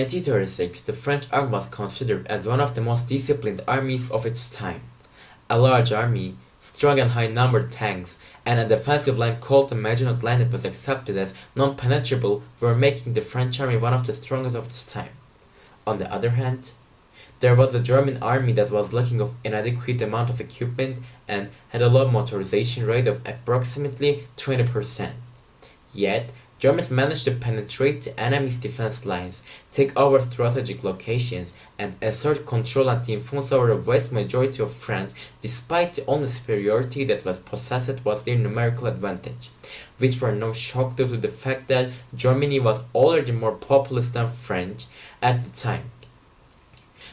1936, the French army was considered as one of the most disciplined armies of its time. A large army, strong and high-numbered tanks, and a defensive line called the Maginot Line that was accepted as non-penetrable were making the French army one of the strongest of its time. On the other hand, there was a German army that was lacking of inadequate amount of equipment and had a low motorization rate of approximately 20%. Yet, Germans managed to penetrate the enemy's defense lines, take over strategic locations, and assert control and influence over the vast majority of France, despite the only superiority that was possessed was their numerical advantage, which were no shock due to the fact that Germany was already more populous than French at the time.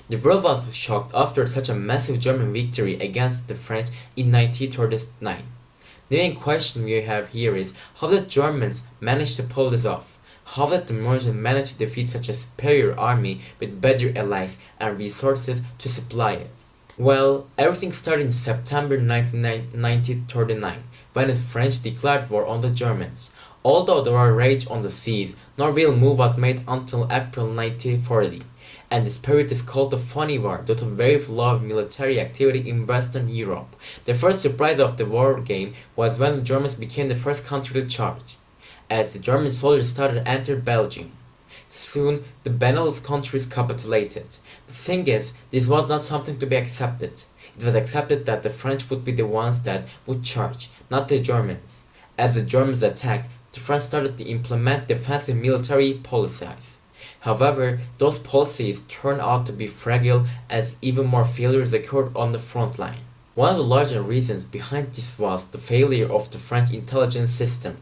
The world was shocked after such a massive German victory against the French in 1939. The main question we have here is, how did Germans manage to pull this off? How did the Americans manage to defeat such a superior army with better allies and resources to supply it? Well, everything started in September 1939, when the French declared war on the Germans. Although there were rage on the seas, no real move was made until April 1940. And this period is called the Funny War due to very low military activity in Western Europe. The first surprise of the war game was when the Germans became the first country to charge, as the German soldiers started to enter Belgium. Soon, the Benelux countries capitulated. The thing is, this was not something to be accepted. It was accepted that the French would be the ones that would charge, not the Germans. As the Germans attacked, the French started to implement defensive military policies. However, those policies turned out to be fragile as even more failures occurred on the front line. One of the larger reasons behind this was the failure of the French intelligence system.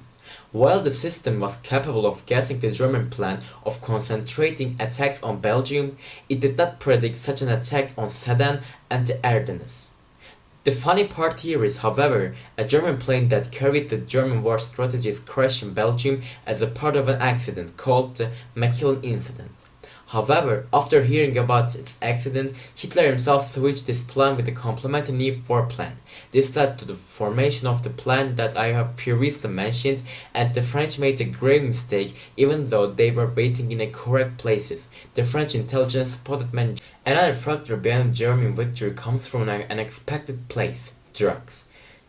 While the system was capable of guessing the German plan of concentrating attacks on Belgium, it did not predict such an attack on Sedan and the Ardennes. The funny part here is, however, a German plane that carried the German war strategies crashed in Belgium as a part of an accident called the Mechelen incident. However, after hearing about this accident, Hitler himself switched this plan with the complementary new war plan. This led to the formation of the plan that I have previously mentioned, and the French made a grave mistake even though they were waiting in the correct places. The French intelligence spotted men. Another factor behind the German victory comes from an unexpected place: drugs.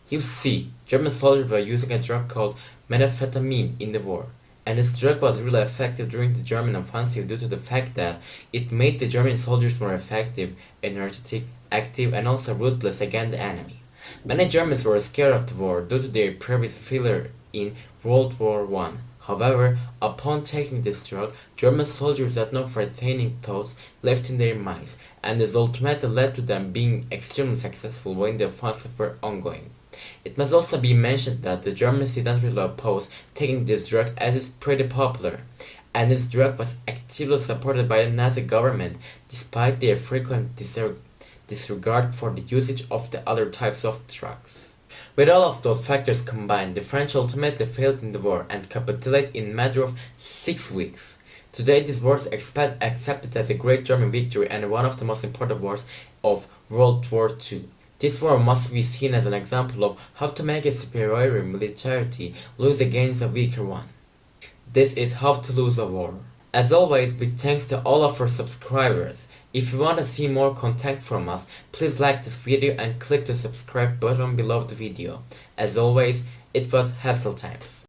You see, German soldiers were using a drug called methamphetamine in the war. And this drug was really effective during the German offensive due to the fact that it made the German soldiers more effective, energetic, active, and also ruthless against the enemy. Many Germans were scared of the war due to their previous failure in World War I. However, upon taking this drug, German soldiers had no frightening thoughts left in their minds, and this ultimately led to them being extremely successful when the offensive were ongoing. It must also be mentioned that the Germans did not really oppose taking this drug as it's pretty popular, and this drug was actively supported by the Nazi government despite their frequent disregard for the usage of the other types of drugs. With all of those factors combined, the French ultimately failed in the war and capitulated in a matter of 6 weeks. Today, this war is accepted as a great German victory and one of the most important wars of World War II. This war must be seen as an example of how to make a superior militarity lose against a weaker one. This is how to lose a war. As always, big thanks to all of our subscribers. If you want to see more content from us, please like this video and click the subscribe button below the video. As always, it was Hassel Times.